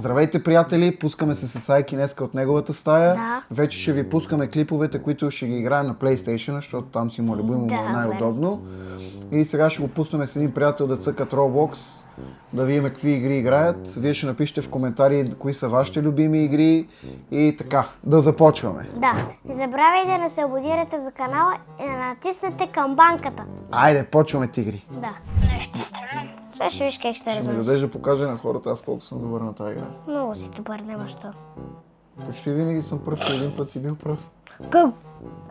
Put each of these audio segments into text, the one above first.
Здравейте, приятели! Пускаме се с Айки днеска от неговата стая. Да. Вече ще ви пускаме клиповете, които ще ги играем на PlayStation, защото там си му любимо, му е най-удобно. И сега ще го пуснем с един приятел да цъкат Roblox, да видим какви игри играят. Вие ще напишете в коментари кои са вашите любими игри и така, да започваме. Да, не забравяйте да се абонирате за канала и да натиснете камбанката. Айде, почваме, тигри! Да. Сега ще виж как ще Ще ми разбереш. дадеш да покажа на хората аз колко съм добър на тази игра. Много си добър, няма що. Почти винаги съм пръв, че един път си бил пръв. Как?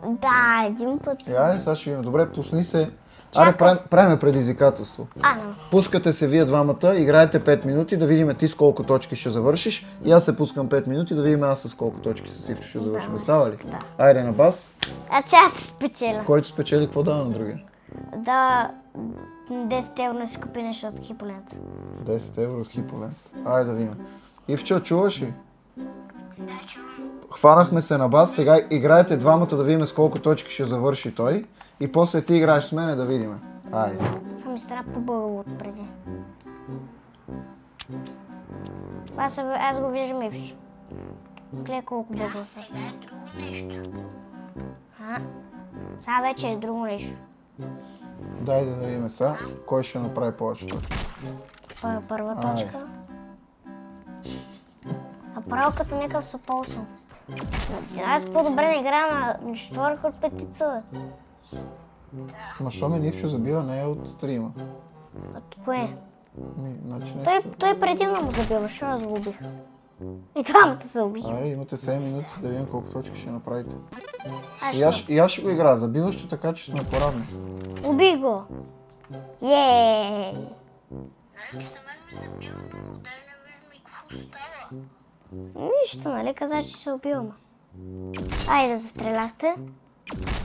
Да, един път си. Айде, сега ще видим. Добре, пусни се. Аре, правим предизвикателство. Но. Пускате се вие двамата, играете 5 минути, да видим ти с колко точки ще завършиш. И аз се пускам 5 минути, да видим аз с колко точки с Ивчо ще завършим. Става ли? Да. Айде на бас. Че аз спечеля. Който спечели, какво дава на другия? Да, 10 евро не си купи нещо от Хиполент. 10 евро от Хиполент. Айде да видим. Ивчо, чуваш ли? Хванахме се на бас, сега играете двамата да видим с колко точки ще завърши той. И после ти играеш с мене да видим. Айде. Това ми стана по-бълго от преди. Аз го виждам Ивчо. Гледай колко бълго се става. Сега вече е друго нещо. Дай да видим сега, кой ще направи повече точки. Това е първа точка. А право като някакъв съполсъм. Аз по-добре не играя на четвърка от петица. Ма що ме Нивчо забива, не е от стрима. От кое? Значи нещо... Той предимно му забиваше, аз го убих. И двамата се убих. Айде, имате 7 минути да видим колко точки ще направите. Аз И аз ще го играя, забиващо така, че сме поравни. убих го! Ей! Нищо, нали? Каза, че се убивам. Айде, застреляхте.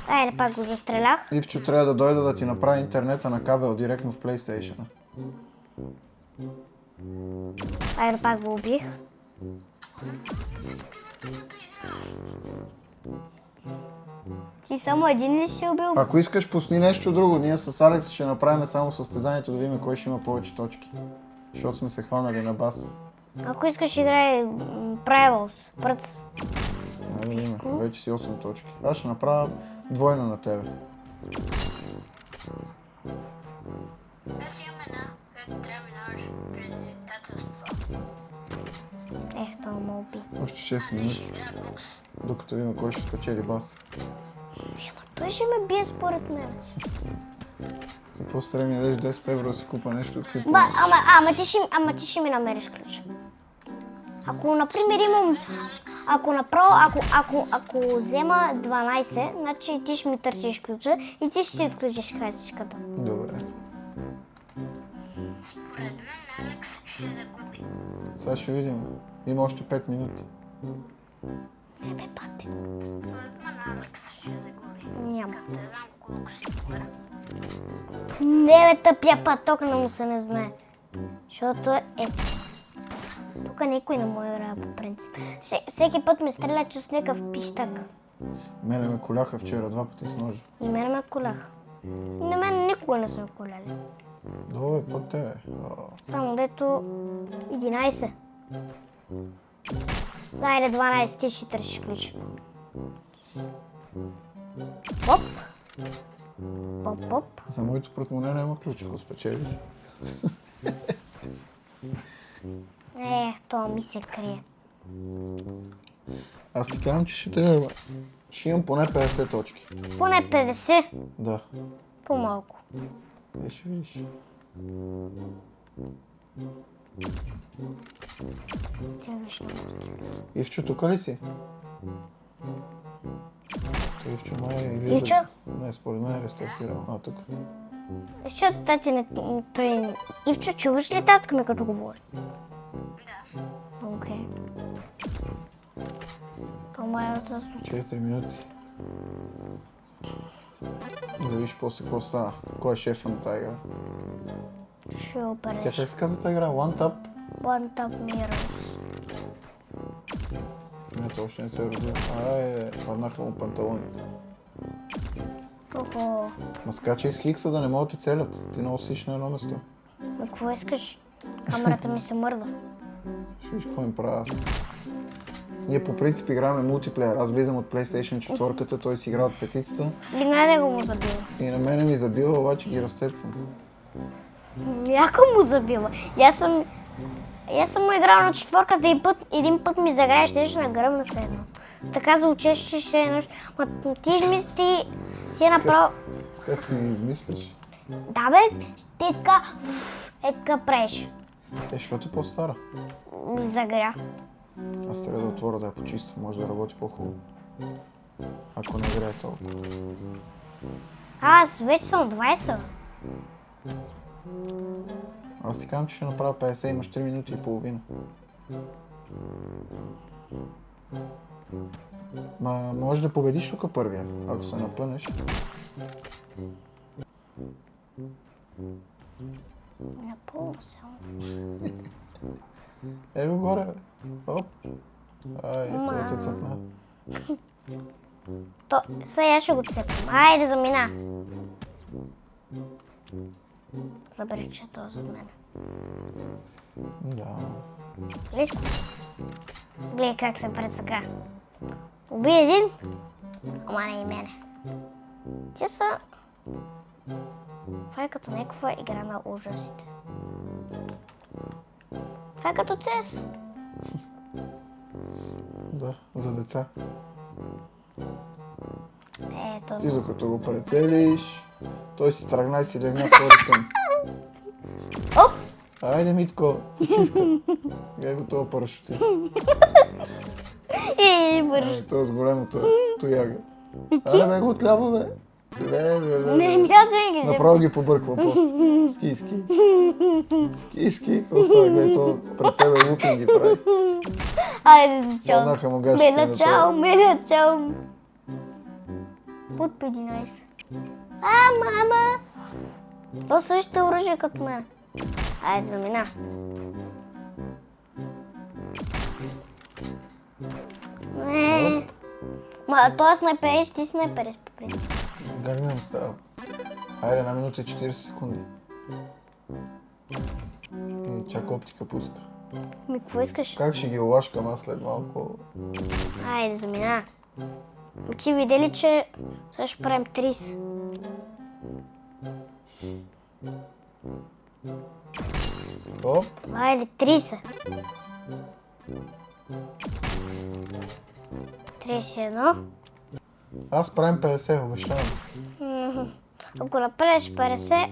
Айде, пак го застрелях. Ивчо трябва да дойде да ти направи интернета на кабел директно в PlayStation. Айде, пак го убих. Ти само един ли си убил? Ако искаш, пусни нещо друго. Ние с Алекс ще направим само състезанието да видим кой ще има повече точки. Защото сме се хванали на бас. Ако искаш, играй Правилс. Пръц. Нали, има. Вече си 8 точки. Аз ще направя двойна на тебе. Аз имам една, която трябва да минаваш предизвикателство. Това ме уби. Още 6 минути. Докато видим кой ще спечели бас. Той ще ме бие според мен. И после трябва да ми дадеш 10 евро да си купа нещо от Хиполент. Ама ти ще ми намериш ключ. Ако, например, ако взема 12, значи ти ще ми търсиш ключа и ти ще си отключиш хастичката. Добре. Според мен Алекс ще загуби. Сега ще видим. Има още 5 минути. Бе, пате. Според мен Алекс ще загуби. Няма. Не знам колко си добър. Не бе, тъпия паток, но му се не знае. Защото тук никой не му играе по принцип. Всеки път ме стреля, че с някакъв пищак. Мене ме коляха вчера 2 пъти с ножа. И мен ме колях. На мен никога не са ме коляли. Добре, под тебе. Само дето 11. Айде 12, ти ще търсиш ключ. Поп. Поп. За моето портмоне няма ключ, ако спечелиш. Това ми се крие. Аз ти казвам, че ще трябва. Ще имам поне 50 точки. Поне 50. Да. По-малко. Ще видиш. Тя виж на гости. Ивчо, тук ли си? Той Ивчо май излиза. Ивчо? Не, според мен е рестартирал. Тук. Защото тати не... Той... Ивчо, чуваш ли татка ми като говори? Да. Окей. То май е да случи. 4 минути. Да видиш после какво става. Кой е шефа на тази игра? Ще Тя опереш. как се казва тази игра? One Tap? One Tap Mirrors. Не, то още не се разбира. Паднаха му панталоните. Охо. Ма скачай с хикса да не могат ти целят. Ти много сиш на едно место. Какво искаш? Камерата ми се мърда. Ще виж какво им правя аз. Ние по принцип играме мултиплеер. Аз влизам от PlayStation 4-ката, той си игра от петицата. И на него му забива. И на мене ми забива, обаче ги разцепвам. Яко му забива. И аз съм му играл на четвърката и един път ми заграеш нещо на гръмна се едно. Така звучеше, че ще е нещо. Ма ти измисли, ти е направо... Как си ги измислиш? Да бе, ти така правиш. Защо ти по-стара? Загря. Аз трябва да отворя да я почистя, може да работи по-хубаво. Ако не грее толкова. Аз вече съм 20. Аз ти казвам, че ще направя 50, имаш 3 минути и половина. Ма може да победиш тук първия, ако се напънеш. Напълно съм. Ево горе, бе. Оп. Ай, той те цъпна. Сега я ще го цепам. Айде, замина. Забери, че то зад мен. Да. Лично. Гледай как се прецака. Уби един, ама не и мене. Те са... Това е като някаква игра на ужасите. Това е като CS. Да, за деца. Ето. Ти докато го прецелиш, той си тръгна и си легна втори сън. Оп! Айде, Митко, почивка. Гледай го това парашутист. Бърш. Той е с големото тояга. И ти? Айде, бе го отляво, бе. Не, ми аз винаги Направо ги побърква после. Ски. Ски, какво става? Гледай, то пред тебе лупинги прави. Айде за чао. Станаха му гащите на Меля чао, меля чао. Под 11. Мама! То също е оръжие като мен. Айде, замина. Ма той е снайперист, ти снайперист по принцип. Как не му става? Айде, 1 минута и 40 секунди. И чак оптика пуска. Ми, какво искаш? Как ще ги олашкам аз след малко? Айде, замина. Ти видели, че сега ще правим 30. Оп, Айде, 30. 31. аз правим 50, обещавам. Ако направиш 50,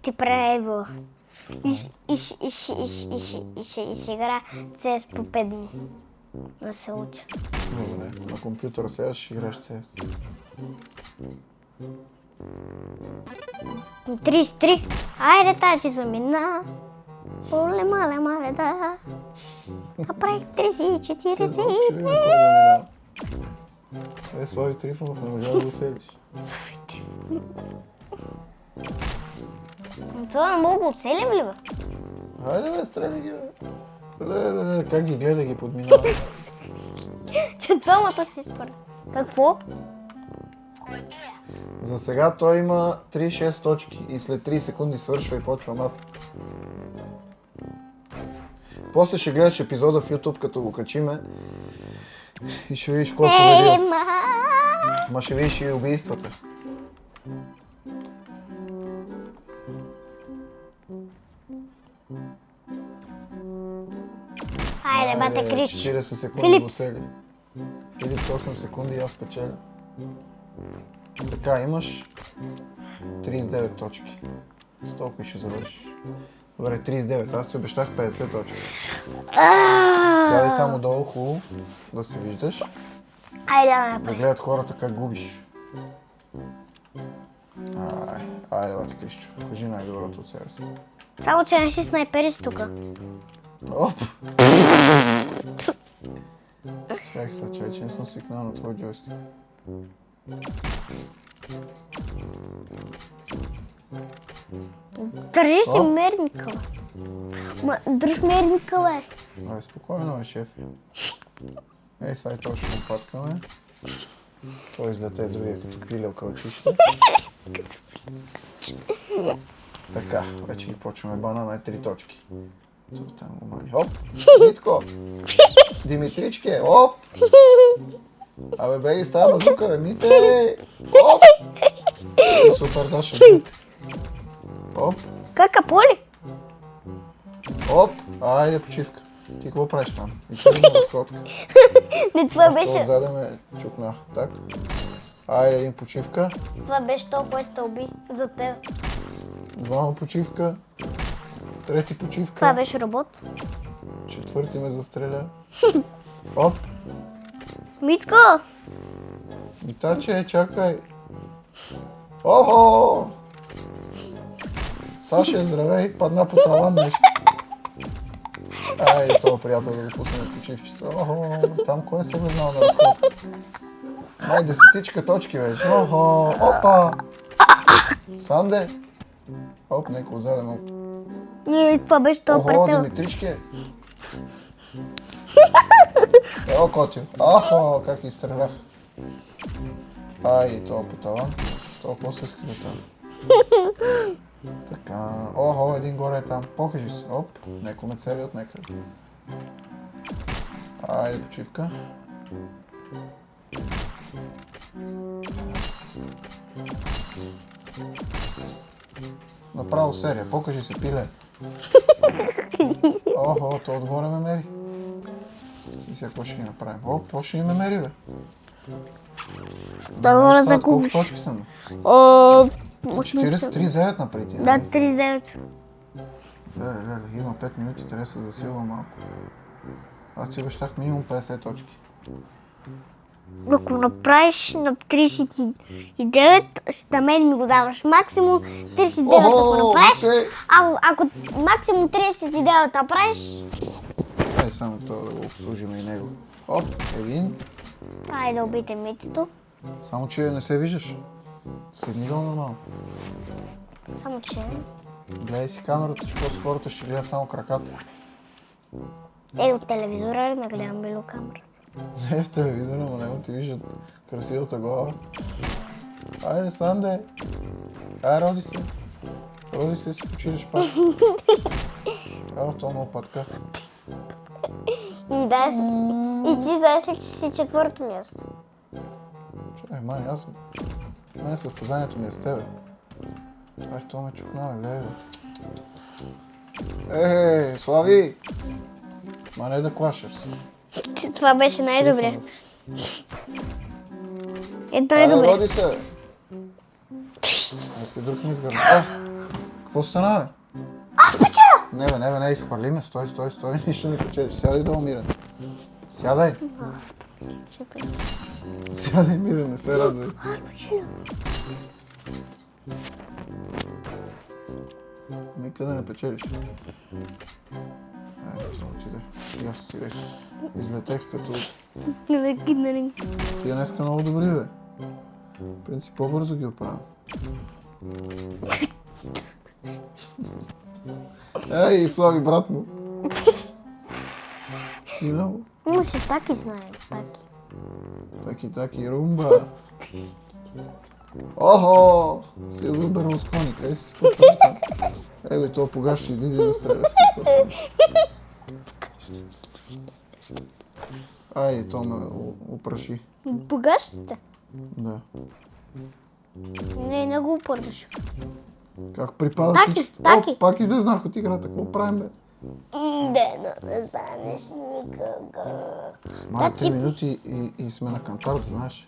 ти прави и ще игра CS по 5 дни. Да се учи. Добре, на компютъра сега ще играеш CS. 33. Айде, тази замина. Оле, мале, да. Направих 30, 40. Слави Трифонов, не можа да го оцелиш. Това не мога да оцелим ли, бе? Хайде, бе, стреляй ги, бе. Ле, как ги гледа, ги подминава. Че двамата си спора. Какво? За сега той има 3-6 точки и след 3 секунди свършва и почвам аз. После ще гледаш епизода в YouTube, като го качиме и ще видиш колко победил. Ма ще видиш и убийствата. Айде, бате крич. 40 секунди Филипс. го цели. Филипс 8 секунди и аз печеля. Така, имаш 39 точки. С толкова ще завършиш. Добре, 39. Аз ти обещах 50 точки. Сядай само долу, хубаво, да се виждаш. Айде, да Да направи. гледат хората как губиш. Айде, бате Крищо, кажи най-доброто от себе си. Само, че не си снайперист тука. Оп! Чакай сега, че вече не съм свикнал на твой джойстик. Държи си Оп. мерника, бе. Ма, дръж мерника, бе. Ай, спокойно, бе, шеф. Ей, сега и то ще го паткаме. Той излете другия като пилел кълчище. Така, вече ги почваме. Банана е 3 точки. Там го мани. Оп! Митко! Димитричке! Оп! Абе, беги с тази базука, бе, Мите! Оп! Супер, дошъл. Оп! Кака поли? Оп! Айде, почивка. Ти какво правиш там? И ти има разходка. Не, това Това беше... отзаде ме чукна. Так. Айде, един почивка. Това беше то, което те уби за теб. Двама почивка. Трети Това почивка. беше робот. Четвърти ме застреля. Оп! Митко! Митаче, чакай. Охо! Саша, здравей, падна по таван нещо. Ай, това приятел да го пуснем почивчица. Охо, там кой се възнал на разходка? Май десетичка точки вече. Охо, опа! Санде! Оп, нека отзаде му. Не, това беше то Охо, приятел. Димитричке. Ево, Котю. Ахо, как изстрелях. Ай, това по таван. Това какво се скрива там? Така, охо, един горе е там. Покажи се. Оп, неко ме цели от някъде. Айде, почивка. Направо серия, покажи се, пиле. Охо, то отгоре ме мери. И сега какво ще ги направим? О, какво ще ги ме мери, бе? Да, моля, Колко загубиш. точки съм? О, 39 напреди. Да, 39. Леле, има 5 минути, трябва да се засилва малко. Аз ти обещах минимум 50 точки. Ако направиш на 39, на мен ми го даваш. Максимум 39 ако направиш. Ако максимум 39 направиш, Ай, само това да го обслужим и него. Оп, един. айде да убийте митито. Само, че не се виждаш. Седни долу нормално. Само че... Гледай си камерата, че после хората ще гледат само краката. От телевизора ли ме гледам било камера? Не в телевизора, но него ти виждат красивата глава. Айде, Санде! Ай, роди се! Роди се, си почираш пак. Ало, това много пътка. И ти знаеш ли, че си четвърто място? Чай, мани, аз... Мен състезанието ми е с тебе. Ай, това ме чукнава, гледай, бе. Слави! Ма не да клашеш се. Това беше най-добре. Ето Айде, най-добре. роди се! Някой друг ми изгърна. Какво стана, бе? Аз печеля! Не, изхвърли ме. Стой, нищо не печелиш. Сядай долу, Мирен. Сядай. Сядай, Мирен, не се радвай. Аз печеля. Никъде не печелиш. Айде, само отиде. И аз отидех. Излетех като... Тия днеска много добри, бе. В принцип, по-бързо ги оправям. Ей, Слави, брат му. Сина му. Има си таки, знаем, таки. Таки, румба. Охо! Силвио Берлускони, къде си почва там? Ей, това погаш ще излиза и да стреля. Ай, то ме опраши. Богащите? Да. Не го упърдаш. Как припада Таки. О, пак излезнах от играта, какво правим, бе? Не станеш никога. Май 3 минути и сме на кантар, знаеш.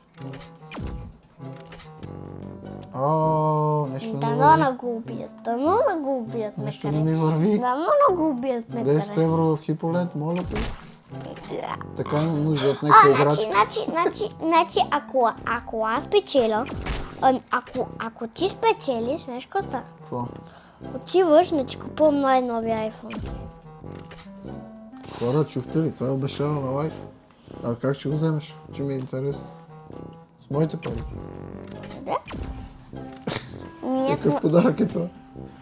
Нещо не ми Дано върви. на го убият, Нещо не ми върви. Дано на го убият, 10 евро в Хиполент, моля те. Така имам нужда от някакви играчи. Значи, ако аз печеля, ако ти спечелиш, знаеш какво става? Какво? Отиваш, значи купувам най-новия iPhone. Хора, чухте ли? Това е обещава на лайф. А как ще го вземеш? Че ми е интересно. С моите пари. Да? Ние Какъв подарък е това?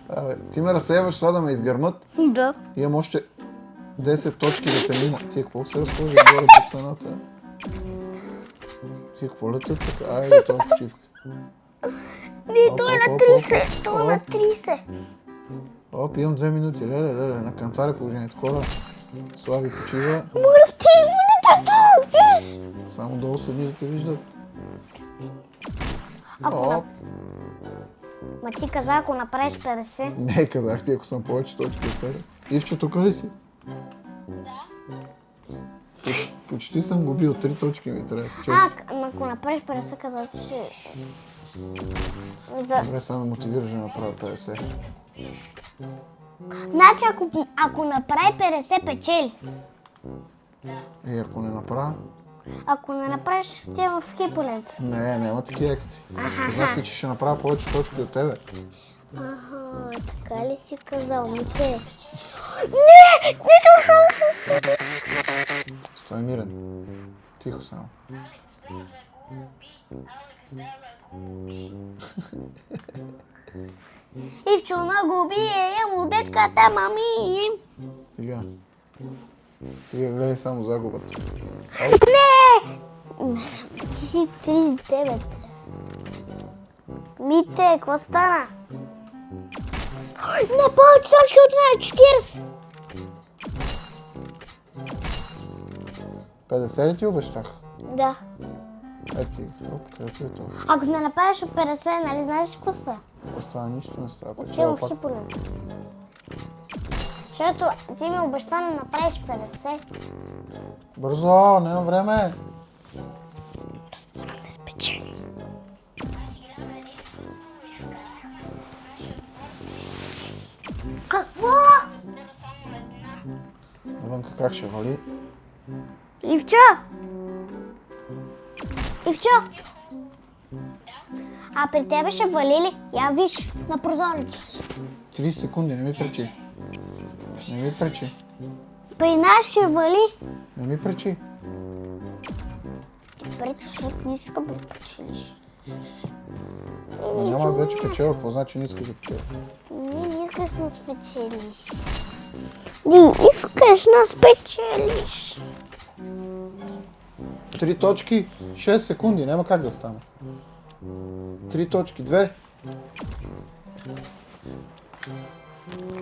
Абе, ти ме разсейваш сега да ме изгърмат. Да. Имам още 10 точки да се мина. Тия какво се разхожда горе по стената? Тия какво летят така? Айде, това е почивка. Не, той е на 30. Той е на 30. Оп, имам 2 минути. Леле, на кантар е положението. Хора, Слави почива. Моля ти, Само долу седни да те виждат. Ако Оп. Ма ти каза, ако направиш 50. Не, казах ти, ако съм повече точки от тебе. Ивчо, тук ли си? Почти съм го бил. 3 точки ми трябва. Ама ако направиш 50, каза, че ще... За... Добре, само мотивираш да направя 50. Значи, ако направи 50, печели. Ако не направя? Ако не направиш, отивам в хиполент. Не, няма такива екстри. Казах ти, че ще направя повече точки от тебе. Аха, така ли си казал, Мите? Не точно! Стой мирен. Тихо само. Ивчо нагуби му детската мами. Стига. Стига, гледай само загубата. Не! Ти си 39. Мите, какво стана? На повече точки от мен, 40. 50 ли ти обещах? Да. Ети, където е това? Ако не направиш от 50, нали знаеш какво става? Остава нищо не става. Отивам Печела в пак. хиполент. Защото ти ми обеща да направиш 50. Бързо, нямам време. Не спечели. Какво? Навънка как ще вали? Ивчо! Ивчо! А при тебе ще вали ли? Я виж на прозореца си. 30 секунди, не ми пречи. Не ми пречи. При нас ще вали. Не ми пречи. Пречи, защото не искам да печелиш. Няма аз вече печела, какво значи не искаш да печела? Не искаш да спечелиш. Не искаш да спечелиш. 3 точки, 6 секунди, няма как да стане. 3 точки, 2.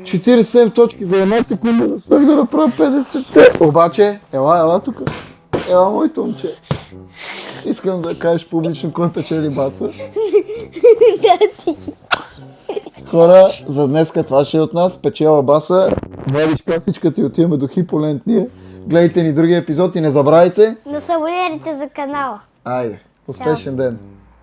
47 точки за 1 секунда, да успех да направя 50. Обаче, ела тук. Ела, моето момче. Искам да кажеш публично кой печели баса. Хора, за днеска това ще е от нас. Печела баса. Вадиш касичката и отиваме до хиполент ние. Гледайте ни други епизод и не забравяйте. Да се абонирайте за канала. Айде, успешен ден!